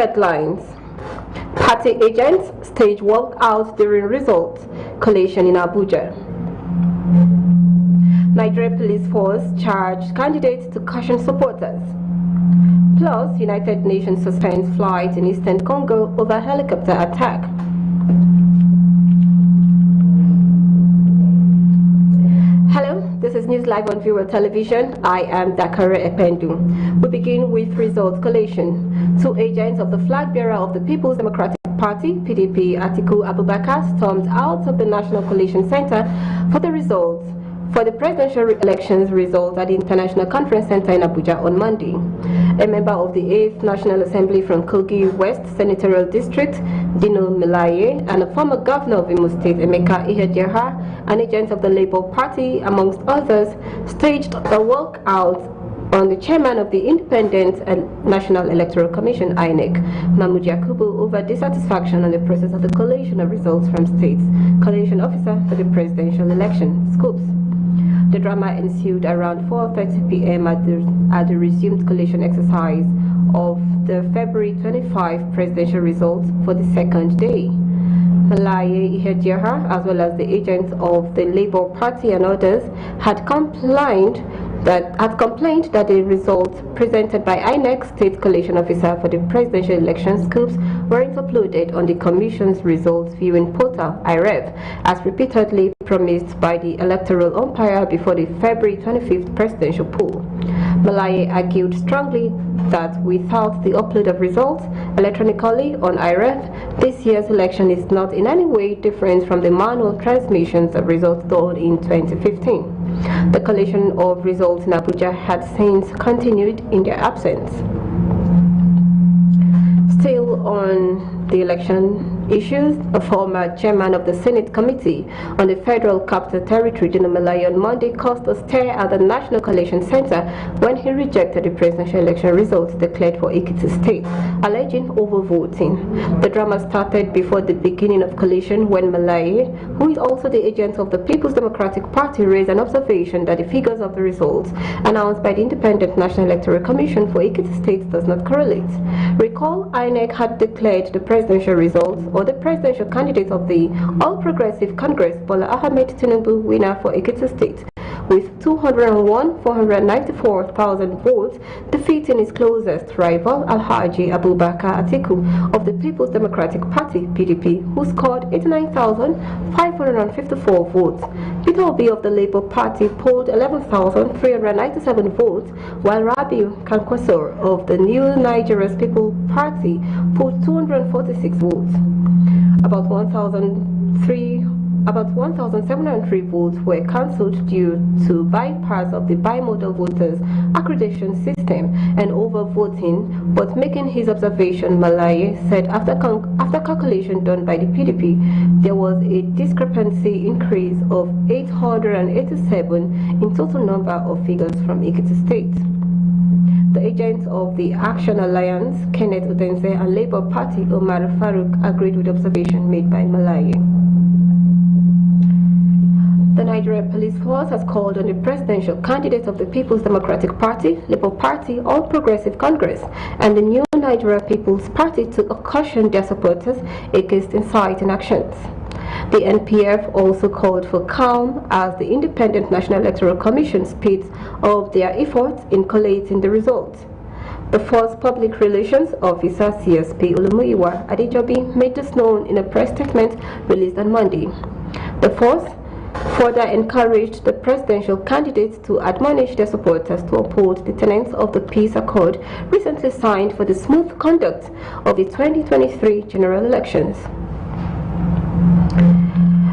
headlines. Party agents stage walkout during results collation in Abuja. Nigeria Police Force charged candidates to caution supporters. Plus, United Nations suspends flight in Eastern Congo over helicopter attack. Hello, this is News Live on Viewer Television. I am Dakare Ependu. We begin with results collation. Two agents of the flag bearer of the People's Democratic Party, PDP, Atiku Abubakar, stormed out of the National Collation Center for the results for the presidential elections results at the International Conference Center in Abuja on Monday. A member of the 8th National Assembly from Kogi West Senatorial District, Dino Melaye, and a former governor of Imo State, Emeka Ihedioha, an agent of the Labour Party, amongst others, staged a walkout on the chairman of the Independent and National Electoral Commission, INEC, Mahmoud Yakubu, over dissatisfaction on the process of the collation of results from states collation officer for the presidential election, Scopes. The drama ensued around 4:30 p.m. at the resumed collation exercise of the February 25 presidential results for the second day. Malaye Ihedioha, as well as the agents of the Labour Party and others, had complained that the results presented by INEC State Collation Officer for the presidential election scoops weren't uploaded on the Commission's results viewing portal, IREV, as repeatedly promised by the electoral umpire before the February 25th presidential poll. Malaye argued strongly that without the upload of results electronically on IREV, this year's election is not in any way different from the manual transmissions of results done in 2015. The collation of results in Abuja had since continued in their absence. Still on the election issues, a former chairman of the Senate Committee on the Federal Capital Territory, Dino Melaye, on Monday caused a stir at the National Collation Center when he rejected the presidential election results declared for Ekiti State, alleging overvoting. The drama started before the beginning of collation when Melaye, who is also the agent of the People's Democratic Party, raised an observation that the figures of the results announced by the Independent National Electoral Commission for Ekiti State does not correlate. Recall, INEC had declared the presidential results or the presidential candidate of the All Progressive Congress, Bola Ahmed Tinubu, winner for Ekiti State, with 201,494,000 votes, defeating his closest rival, Alhaji Abubakar Atiku of the People's Democratic Party, PDP, who scored 89,554 votes. Peter Obi of the Labour Party polled 11,397 votes, while Rabiu Kankwasor of the New Nigeria's People Party polled 246 votes. About 1,703 votes were cancelled due to bypass of the bimodal voters accreditation system and overvoting, but making his observation, Malaye said after calculation done by the PDP, there was a discrepancy increase of 887 in total number of figures from Ekiti State. The agents of the Action Alliance, Kenneth Udense, and Labour Party, Omar Farouk, agreed with the observation made by Malaye. The Nigeria Police Force has called on the presidential candidates of the People's Democratic Party, Labour Party, All Progressive Congress, and the New Nigeria People's Party to caution their supporters against inciting actions. The NPF also called for calm as the Independent National Electoral Commission speeds up their efforts in collating the results. The Force Public Relations Officer, CSP Olumuyiwa Adejobi, made this known in a press statement released on Monday. The Force further encouraged the presidential candidates to admonish their supporters to uphold the tenets of the peace accord recently signed for the smooth conduct of the 2023 general elections.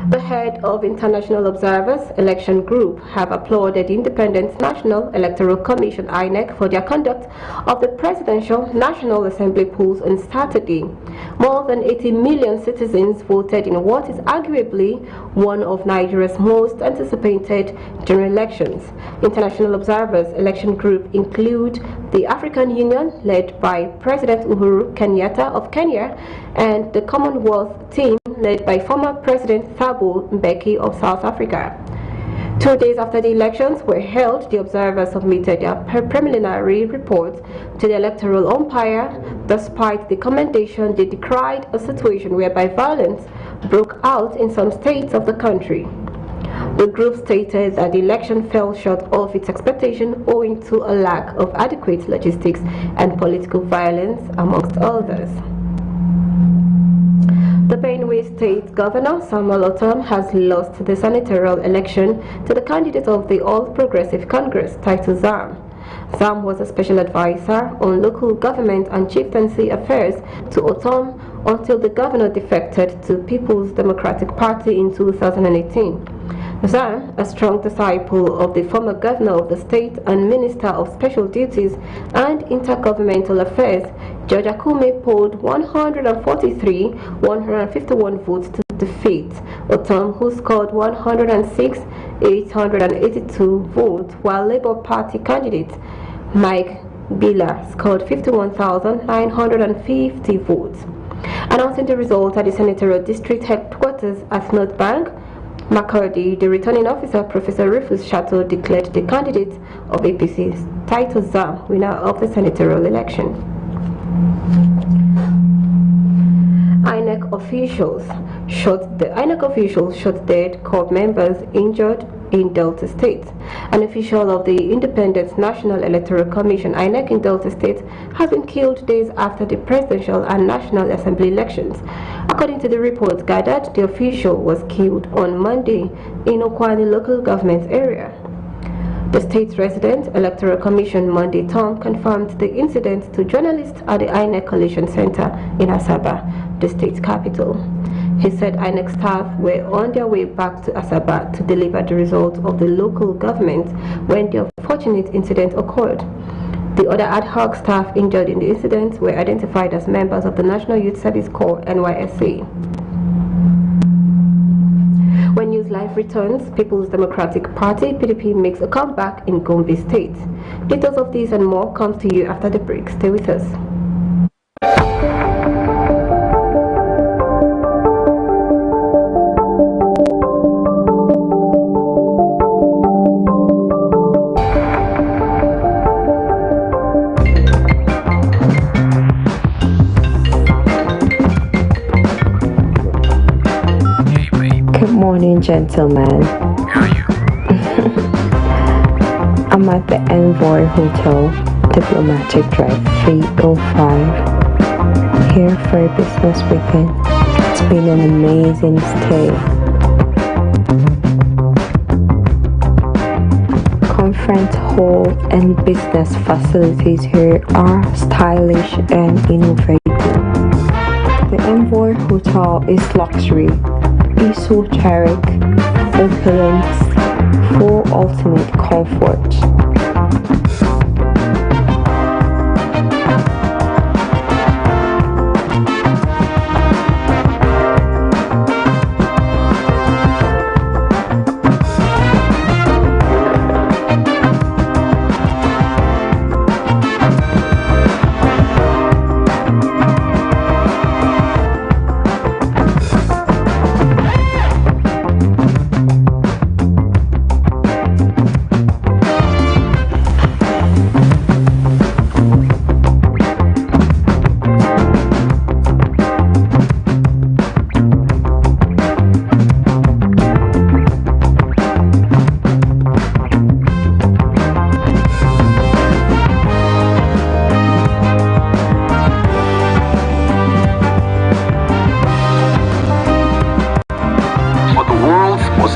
The head of International Observers Election Group have applauded the Independent National Electoral Commission, INEC, for their conduct of the Presidential National Assembly polls on Saturday. More than 80 million citizens voted in what is arguably one of Nigeria's most anticipated general elections. International Observers Election Group include the African Union, led by President Uhuru Kenyatta of Kenya, and the Commonwealth team, led by former President Thabo Mbeki of South Africa. 2 days after the elections were held, the observers submitted their preliminary report to the electoral umpire. Despite the commendation, they decried a situation whereby violence broke out in some states of the country. The group stated that the election fell short of its expectation owing to a lack of adequate logistics and political violence, amongst others. The Benue State Governor, Samuel Otom, has lost the senatorial election to the candidate of the All Progressive Congress, Title Zam. Zam was a special advisor on local government and chieftaincy affairs to Otom until the governor defected to People's Democratic Party in 2018. Zam, a strong disciple of the former governor of the state and Minister of Special Duties and Intergovernmental Affairs, George Akume, polled 151 votes to defeat Otom, who scored 106,882 votes, while Labour Party candidate Mike Bila scored 51,950 votes. Announcing the result at the senatorial district headquarters at North Bank, Makurdi, the returning officer, Professor Rufus Shato, declared the candidate of APC's Title Zam winner of the senatorial election. INEC officials shot dead court members injured in Delta State. An official of the Independent National Electoral Commission, INEC, in Delta State has been killed days after the presidential and National Assembly elections. According to the report gathered, the official was killed on Monday in Okwani local government area. The state's resident Electoral Commission Monday Tom confirmed the incident to journalists at the INEC Collation Center in Asaba, the state capital. He said INEC staff were on their way back to Asaba to deliver the results of the local government when the unfortunate incident occurred. The other ad hoc staff injured in the incident were identified as members of the National Youth Service Corps (NYSC). When News Live returns, People's Democratic Party (PDP) makes a comeback in Gombe State. Details of these and more comes to you after the break. Stay with us. Good morning, gentlemen. I'm at the Envoy Hotel, Diplomatic Drive 305, here for a business weekend. It's been an amazing stay. Conference hall and business facilities here are stylish and innovative. The Envoy Hotel is luxury, esoteric, opulence, for ultimate comfort.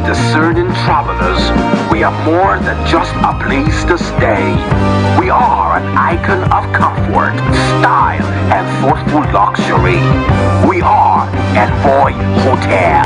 Discerning travelers, we are more than just a place to stay. We are an icon of comfort, style, and thoughtful luxury. We are Envoy Hotel.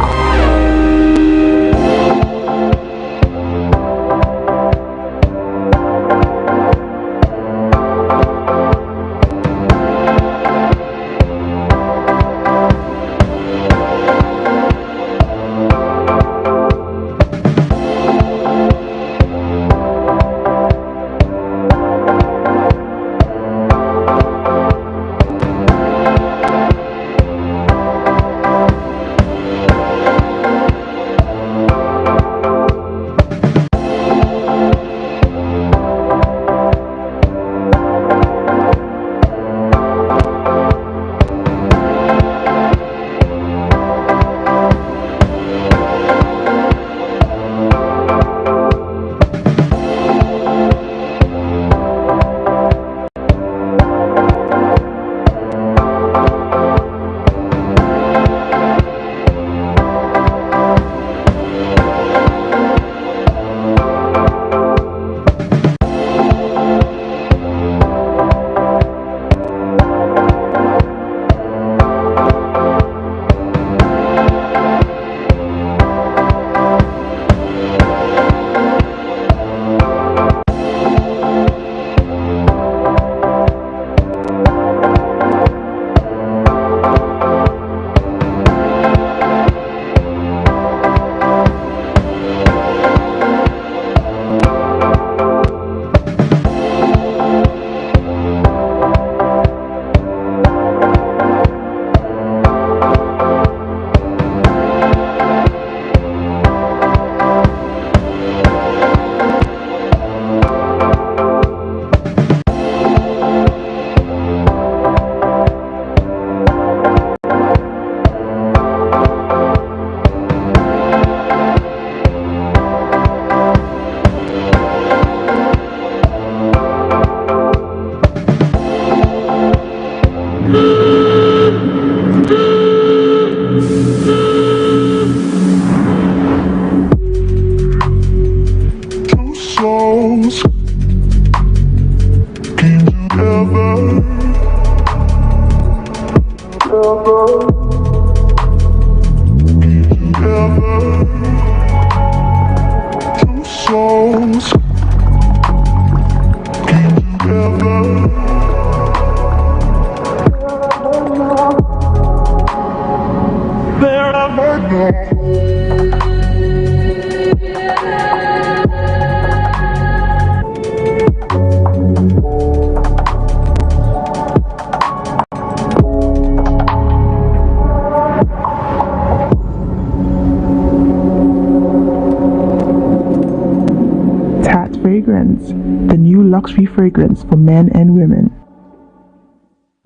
Fragrance, the new luxury fragrance for men and women.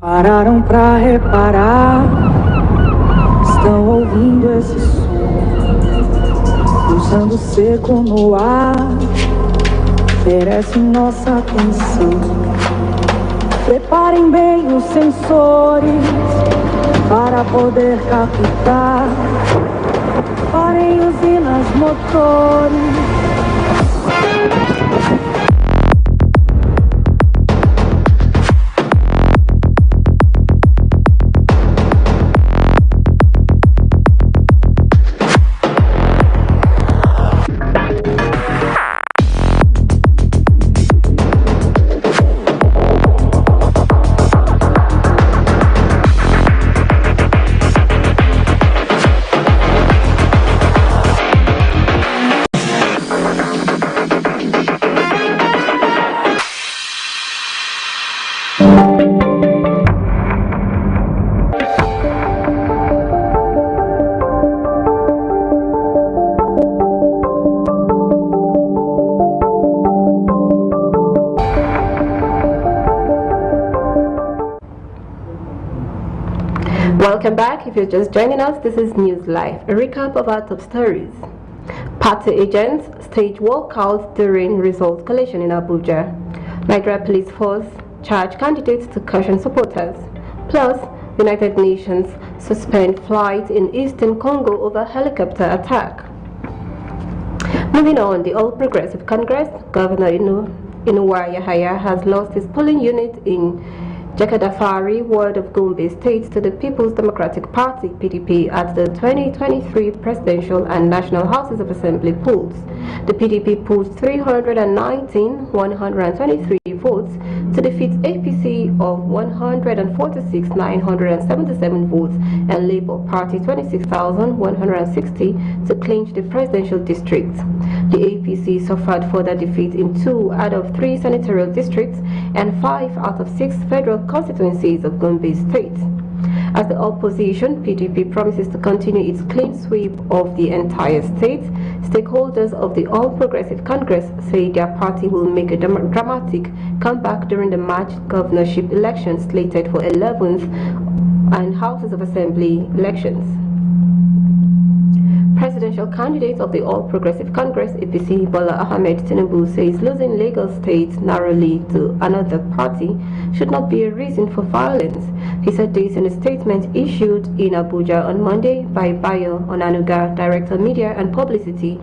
Pararam pra reparar, estão ouvindo esse som, usando seco no ar, merece nossa atenção. Preparem bem os sensores para poder captar. Parem usinas, motores. Welcome back. If you're just joining us, this is News Live, a recap of our top stories. Party agents stage walkouts during results collation in Abuja. Nigeria Police Force charge candidates to caution supporters. Plus, United Nations suspend flight in Eastern Congo over helicopter attack. Moving on, the All Progressive Congress, Governor Inuwa Yahaya has lost his polling unit in Jakadafari ward of Gombe State to the People's Democratic Party (PDP) at the 2023 presidential and national houses of assembly polls. The PDP pulled 319,123 votes to defeat APC of 146,977 votes and Labour Party 26,160 to clinch the presidential district. The APC suffered further defeat in 2 out of 3 senatorial districts and 5 out of 6 federal constituencies of Gombe State. As the opposition, PDP promises to continue its clean sweep of the entire state. Stakeholders of the All Progressive Congress say their party will make a dramatic comeback during the March governorship elections slated for 11th and Houses of Assembly elections. Presidential candidate of the All Progressive Congress, APC, Bola Ahmed Tinubu, says losing Lagos State narrowly to another party should not be a reason for violence. He said this in a statement issued in Abuja on Monday by Bayo Onanuga, Director Media and Publicity,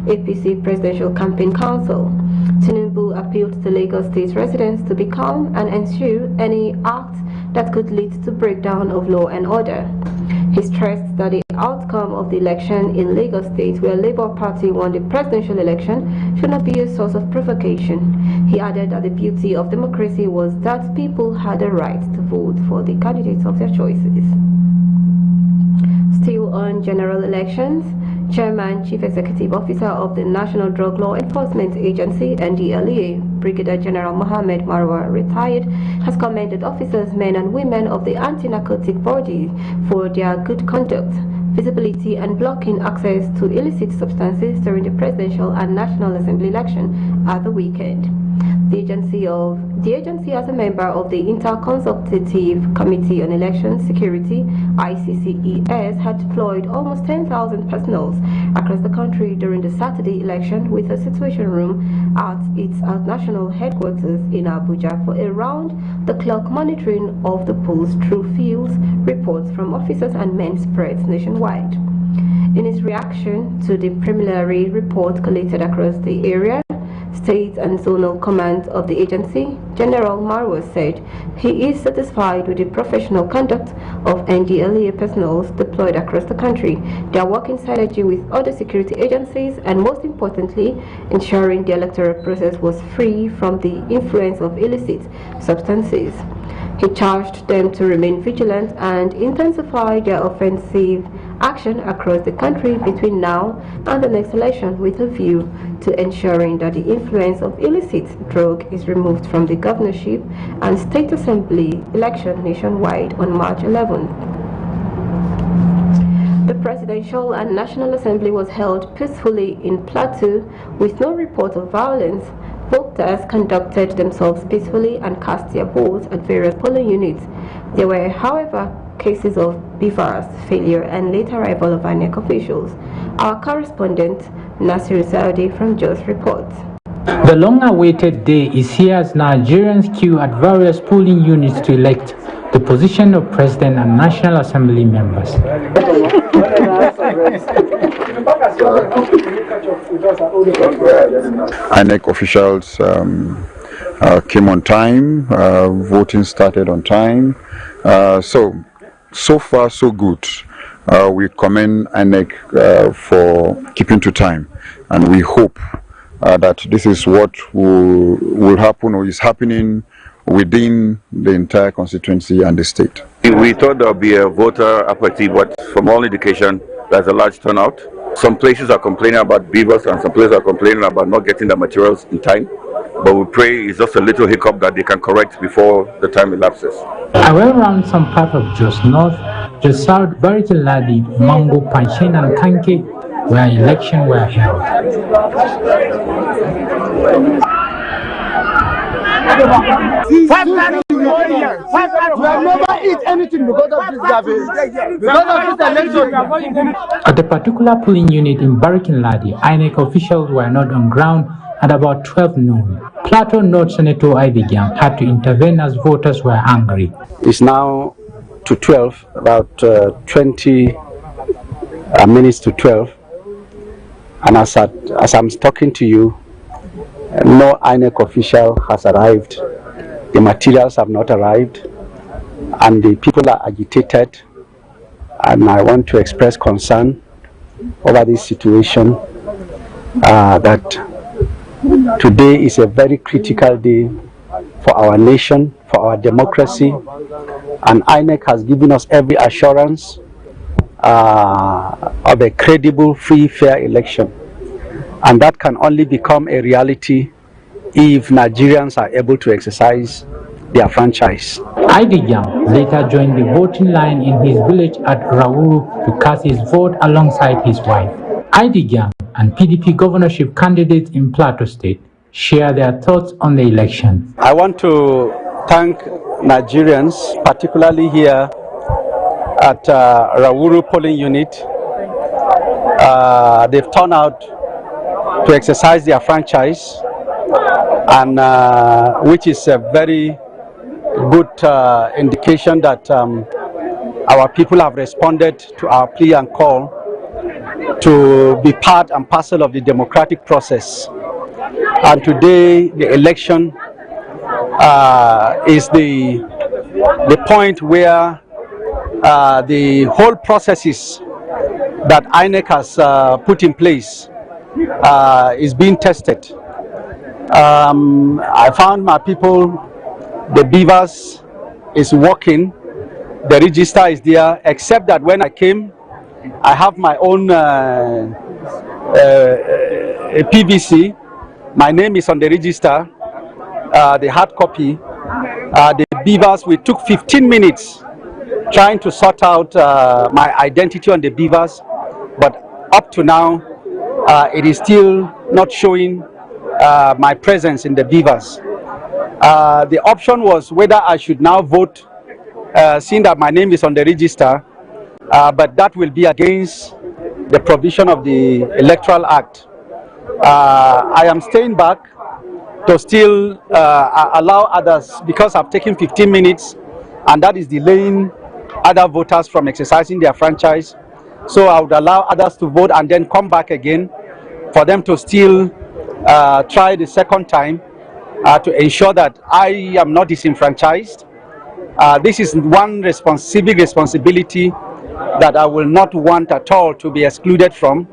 APC Presidential Campaign Council. Tinubu appealed to Lagos State residents to be calm and eschew any act that could lead to breakdown of law and order. He stressed that the outcome of the election in Lagos State, where Labour Party won the presidential election, should not be a source of provocation. He added that the beauty of democracy was that people had a right to vote for the candidates of their choices. Still on general elections, Chairman, Chief Executive Officer of the National Drug Law Enforcement Agency, NDLEA, Brigadier General Mohammed Marwa, retired, has commended officers, men and women of the anti-narcotic body for their good conduct, visibility and blocking access to illicit substances during the presidential and National Assembly election at the weekend. The agency, as a member of the Interconsultative Committee on Election Security (ICCES), had deployed almost 10,000 personnel across the country during the Saturday election, with a situation room at its national headquarters in Abuja for a round-the-clock monitoring of the polls through field reports from officers and men spread nationwide. In his reaction to the preliminary report collated across the area, State and Zonal Command of the agency, General Marwa said he is satisfied with the professional conduct of NDLEA personnel deployed across the country, their working synergy with other security agencies, and most importantly, ensuring the electoral process was free from the influence of illicit substances. He charged them to remain vigilant and intensify their offensive action across the country between now and the next election, with a view to ensuring that the influence of illicit drug is removed from the governorship and state assembly election nationwide on March 11th. The Presidential and National Assembly was held peacefully in Plateau with no report of violence. Voters conducted themselves peacefully and cast their votes at various polling units. There were, however, cases of BVAS failure and late arrival of INEC officials. Our correspondent Nasir Saudi from Jos reports. The long-awaited day is here as Nigerians queue at various polling units to elect the position of President and National Assembly members. INEC officials came on time, voting started on time, so far so good. We commend INEC for keeping to time, and we hope that this is what will happen or is happening within the entire constituency and the state. We thought there would be a voter apathy, but from all indication, there's a large turnout. Some places are complaining about beavers and some places are complaining about not getting the materials in time. But we pray it's just a little hiccup that they can correct before the time elapses. I went around some part of Jos North, Jos South, Baritiladi, Mango, Panshin and Kanke, where elections were held. We have never eat anything because of this election. At a particular polling unit in Barikinladi, INEC officials were not on ground at about 12 noon. Plateau North Senator Idigang had to intervene as voters were angry. It's now to 12, about 20 minutes to 12. And as I'm talking to you, no INEC official has arrived. The materials have not arrived, and the people are agitated. And I want to express concern over this situation. That today is a very critical day for our nation, for our democracy, and INEC has given us every assurance of a credible, free, fair election. And that can only become a reality if Nigerians are able to exercise their franchise. Idigang later joined the voting line in his village at Rawuru to cast his vote alongside his wife. Idigang and PDP governorship candidates in Plateau State share their thoughts on the election. I want to thank Nigerians, particularly here at Rawuru polling unit. They've turned out to exercise their franchise, and which is a very good indication that our people have responded to our plea and call to be part and parcel of the democratic process. And today the election is the point where the whole processes that INEC has put in place is being tested. I found my people, the beavers is working, the register is there, except that when I came, I have my own PVC. My name is on the register, the hard copy. The beavers, we took 15 minutes trying to sort out my identity on the beavers, but up to now, it is still not showing my presence in the beavers. The option was whether I should now vote, seeing that my name is on the register, but that will be against the provision of the Electoral Act. I am staying back to still allow others, because I've taken 15 minutes and that is delaying other voters from exercising their franchise. So I would allow others to vote and then come back again for them to still try the second time to ensure that I am not disenfranchised. This is one civic responsibility that I will not want at all to be excluded from.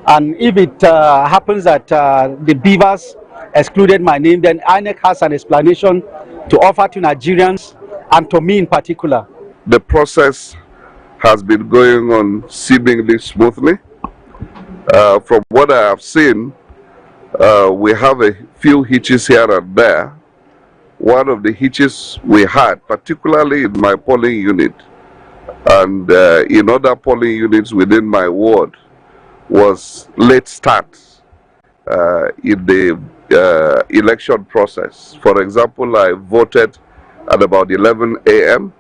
And if it happens that the beavers excluded my name, then INEC has an explanation to offer to Nigerians and to me in particular. The process has been going on seemingly smoothly. From what I have seen, we have a few hitches here and there. One of the hitches we had, particularly in my polling unit and in other polling units within my ward, was late start in the election process. For example, I voted at about 11 a.m.,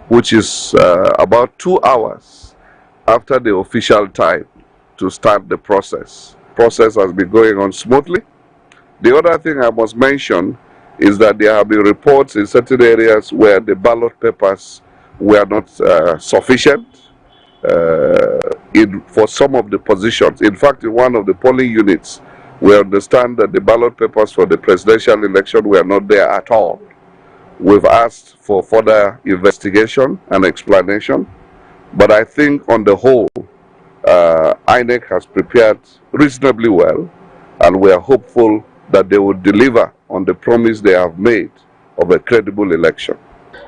which is about 2 hours after the official time to start the process. Process has been going on smoothly. The other thing I must mention is that there have been reports in certain areas where the ballot papers were not sufficient for some of the positions. In fact, in one of the polling units, we understand that the ballot papers for the presidential election were not there at all. We've asked for further investigation and explanation, but I think on the whole, INEC has prepared reasonably well, and we are hopeful that they will deliver on the promise they have made of a credible election.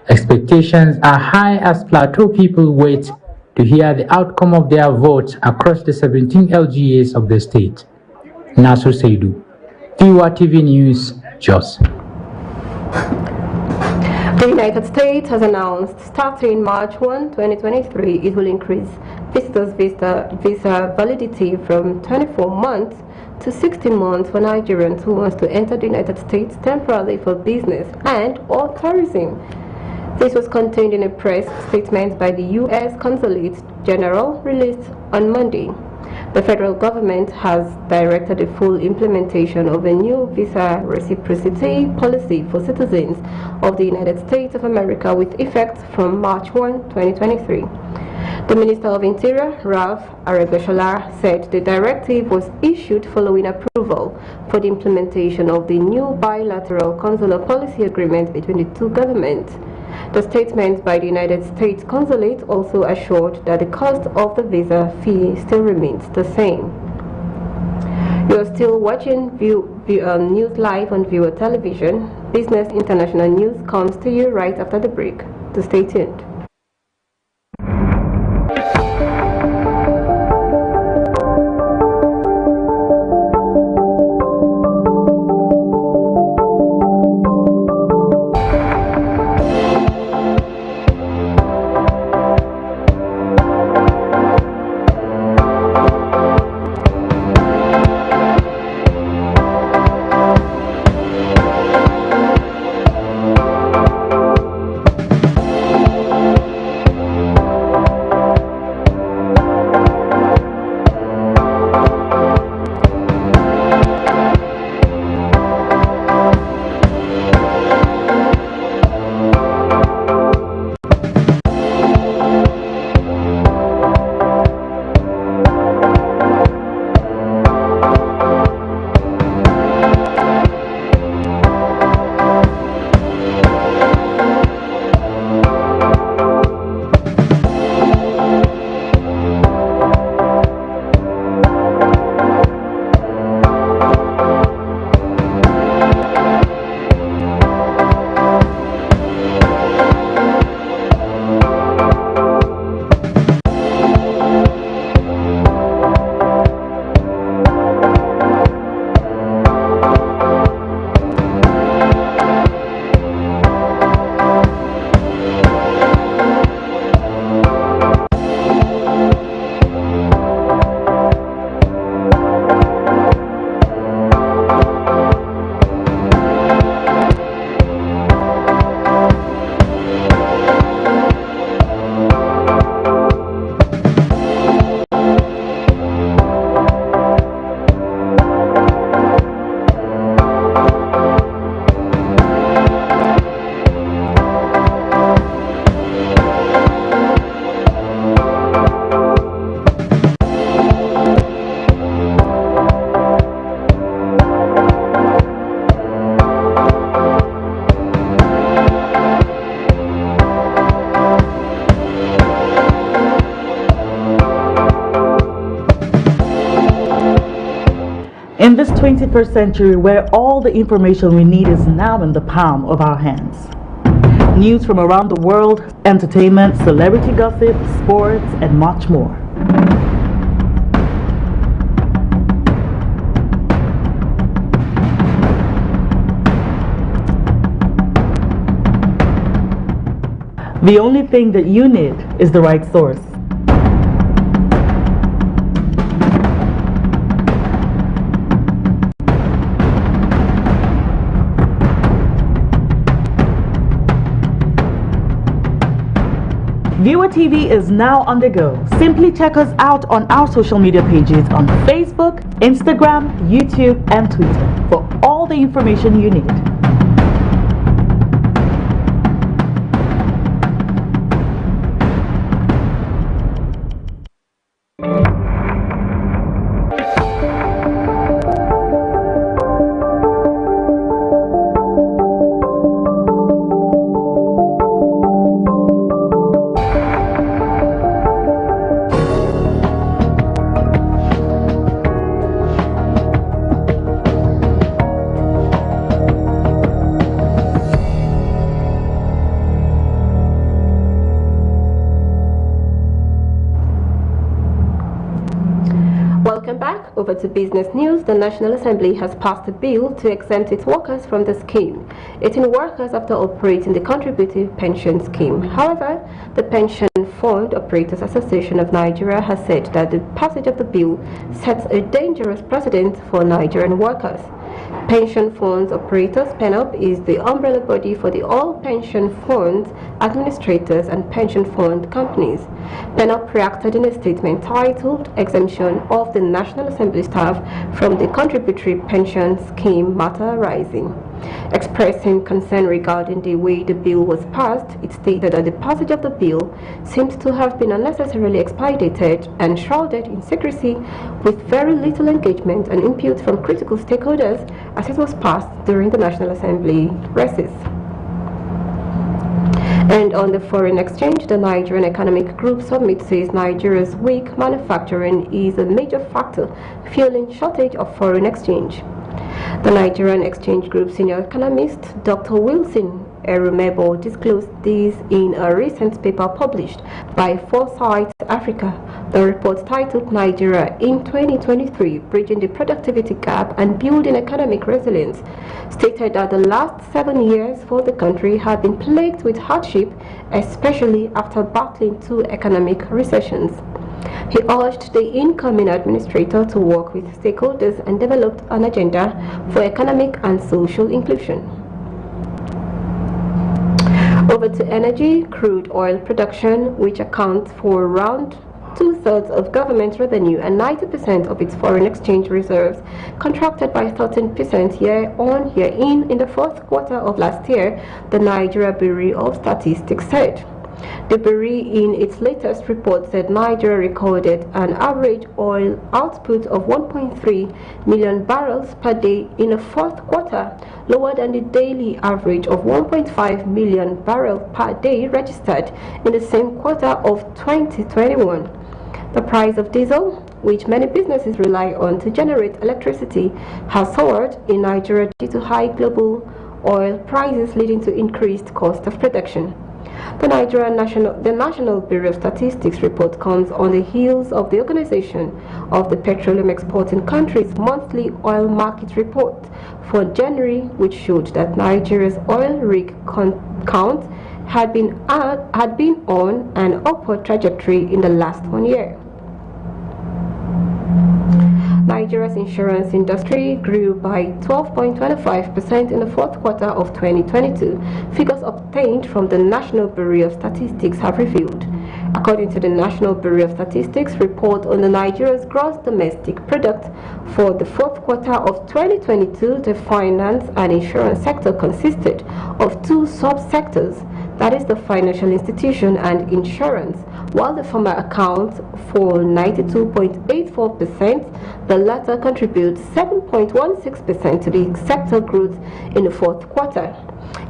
Expectations are high as Plateau people wait to hear the outcome of their votes across the 17 LGAs of the state. Nasser Seidu, VOA TV News, Jos. The United States has announced starting March 1, 2023, it will increase visitors' visa validity from 24 months to 16 months for Nigerians who want to enter the United States temporarily for business and/or tourism. This was contained in a press statement by the U.S. Consulate General released on Monday. The federal government has directed the full implementation of a new visa reciprocity policy for citizens of the United States of America with effect from March 1, 2023. The Minister of Interior, Ralph Aregbesola, said the directive was issued following approval for the implementation of the new bilateral consular policy agreement between the two governments. The statement by the United States Consulate also assured that the cost of the visa fee still remains the same. You are still watching News Live on Viewer Television. Business International News comes to you right after the break. So stay tuned. In this 21st century, where all the information we need is now in the palm of our hands. News from around the world, entertainment, celebrity gossip, sports, and much more. The only thing that you need is the right source. Viewer TV is now on the go. Simply check us out on our social media pages on Facebook, Instagram, YouTube, and Twitter for all the information you need. Welcome back. Over to business news. The National Assembly has passed a bill to exempt its workers from the scheme. 18 workers have to operate in the contributive pension scheme. However, the Pension Fund Operators Association of Nigeria has said that the passage of the bill sets a dangerous precedent for Nigerian workers. Pension Funds Operators PENOP is the umbrella body for the all pension funds administrators and pension fund companies. PENOP reacted in a statement titled Exemption of the National Assembly Staff from the Contributory Pension Scheme Matter Arising. Expressing concern regarding the way the bill was passed, it stated that the passage of the bill seemed to have been unnecessarily expedited and shrouded in secrecy with very little engagement and input from critical stakeholders as it was passed during the National Assembly recess. And on the foreign exchange, the Nigerian Economic Group Summit says Nigeria's weak manufacturing is a major factor fueling shortage of foreign exchange. The Nigerian Exchange Group senior economist Dr. Wilson Erumebo disclosed this in a recent paper published by Foresight Africa. The report, titled Nigeria in 2023, Bridging the Productivity Gap and Building Economic Resilience, stated that the last 7 years for the country have been plagued with hardship, especially after battling 2 economic recessions. He urged the incoming administrator to work with stakeholders and develop an agenda for economic and social inclusion. Over to energy. Crude oil production, which accounts for around 2/3 of government revenue and 90% of its foreign exchange reserves, contracted by 13% year-on-year in the fourth quarter of last year, the Nigeria Bureau of Statistics said. The Bureau, in its latest report, said Nigeria recorded an average oil output of 1.3 million barrels per day in the fourth quarter, lower than the daily average of 1.5 million barrels per day registered in the same quarter of 2021. The price of diesel, which many businesses rely on to generate electricity, has soared in Nigeria due to high global oil prices, leading to increased cost of production. The National Bureau of Statistics report comes on the heels of the Organization of the Petroleum Exporting Countries monthly oil market report for January, which showed that Nigeria's oil rig count had been on an upward trajectory in the last 1 year. Nigeria's insurance industry grew by 12.25% in the fourth quarter of 2022. Figures obtained from the National Bureau of Statistics have revealed. According to the National Bureau of Statistics report on the Nigeria's gross domestic product for the fourth quarter of 2022, the finance and insurance sector consisted of 2 sub-sectors, that is the financial institution and insurance. While the former accounts for 92.84%, the latter contributes 7.16% to the sector growth in the fourth quarter.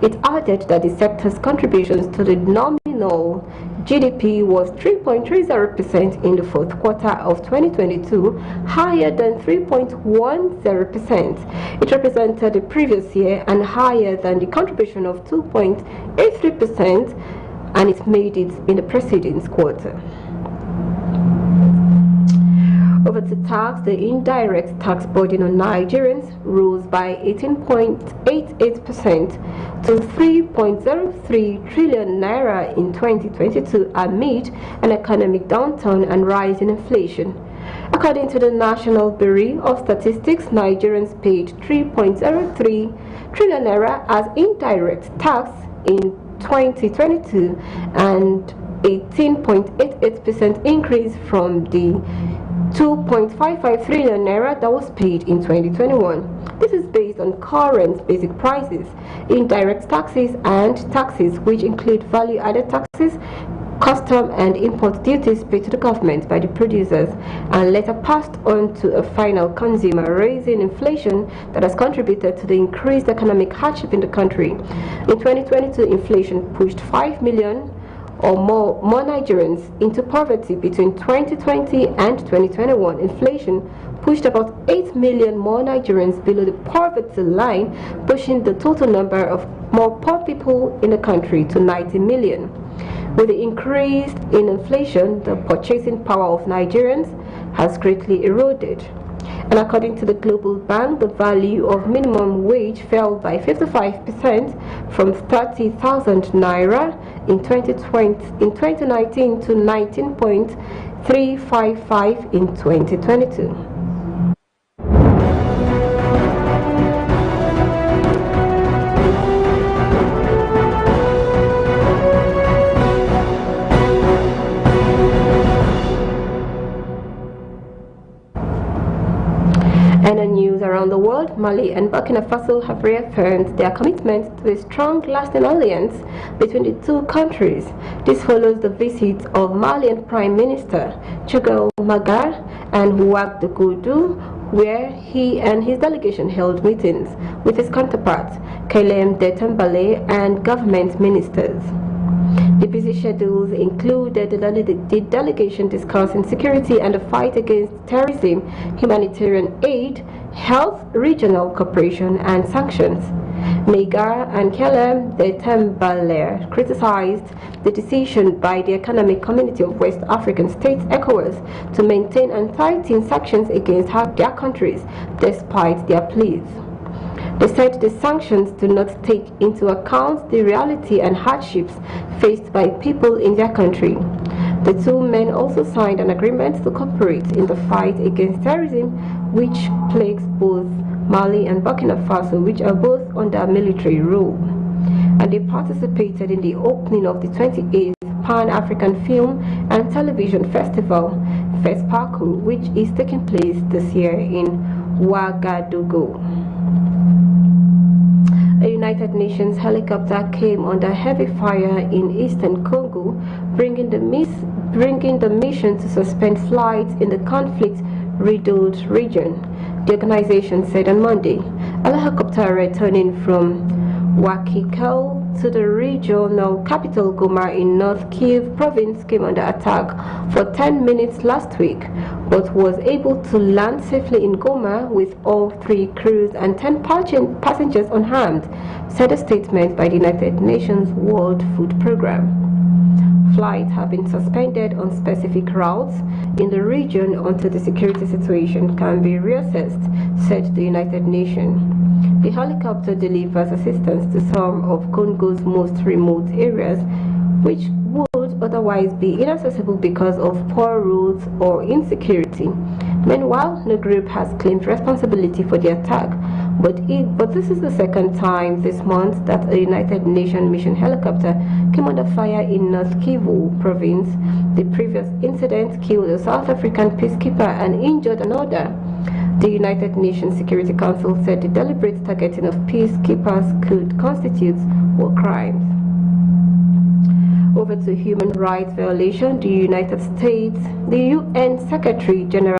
It added that the sector's contributions to the nominal GDP was 3.30% in the fourth quarter of 2022, higher than 3.10% it represented the previous year and higher than the contribution of 2.83% and it made it in the preceding quarter. Over to tax, the indirect tax burden on Nigerians rose by 18.88% to 3.03 trillion naira in 2022 amid an economic downturn and rising inflation. According to the National Bureau of Statistics, Nigerians paid 3.03 trillion naira as indirect tax in 2022 and 18.88% increase from the 2.55 trillion naira that was paid in 2021. This is based on current basic prices, indirect taxes and taxes, which include value-added taxes, custom and import duties paid to the government by the producers and later passed on to a final consumer, raising inflation that has contributed to the increased economic hardship in the country. In 2022, inflation pushed 5 million or more Nigerians into poverty. Between 2020 and 2021, inflation pushed about 8 million more Nigerians below the poverty line, pushing the total number of more poor people in the country to 90 million. With the increase in inflation, the purchasing power of Nigerians has greatly eroded. And according to the Global Bank, the value of minimum wage fell by 55% from 30,000 naira in 2019 to 19.355 in 2022. And in news around the world, Mali and Burkina Faso have reaffirmed their commitment to a strong, lasting alliance between the two countries. This follows the visit of Malian Prime Minister Choguel Magar and Ouagadougou, where he and his delegation held meetings with his counterparts, Kalem Detembale, and government ministers. The busy schedules included the delegation discussing security and the fight against terrorism, humanitarian aid, health, regional cooperation, and sanctions. Magar and Kalem Detembale criticized the decision by the Economic Community of West African States, ECOWAS, to maintain and tighten sanctions against their countries despite their pleas. They said the sanctions do not take into account the reality and hardships faced by people in their country. The two men also signed an agreement to cooperate in the fight against terrorism, which plagues both Mali and Burkina Faso, which are both under military rule. And they participated in the opening of the 28th Pan-African Film and Television Festival, FESPACO, which is taking place this year in Ouagadougou. A United Nations helicopter came under heavy fire in eastern Congo, bringing the mission to suspend flights in the conflict-riddled region, the organization said on Monday. A helicopter returning from Wakikel to the regional capital Goma in North Kivu province came under attack for 10 minutes last week, but was able to land safely in Goma with all 3 crews and 10 passengers unharmed, said a statement by the United Nations World Food Programme. Flights have been suspended on specific routes in the region until the security situation can be reassessed, said the United Nations. The helicopter delivers assistance to some of Congo's most remote areas, which would otherwise be inaccessible because of poor roads or insecurity. Meanwhile, no group has claimed responsibility for the attack, but this is the second time this month that a United Nations mission helicopter came under fire in North Kivu province. The previous incident killed a South African peacekeeper and injured another. The United Nations Security Council said the deliberate targeting of peacekeepers could constitute war crimes. Over to human rights violation, the UN Secretary General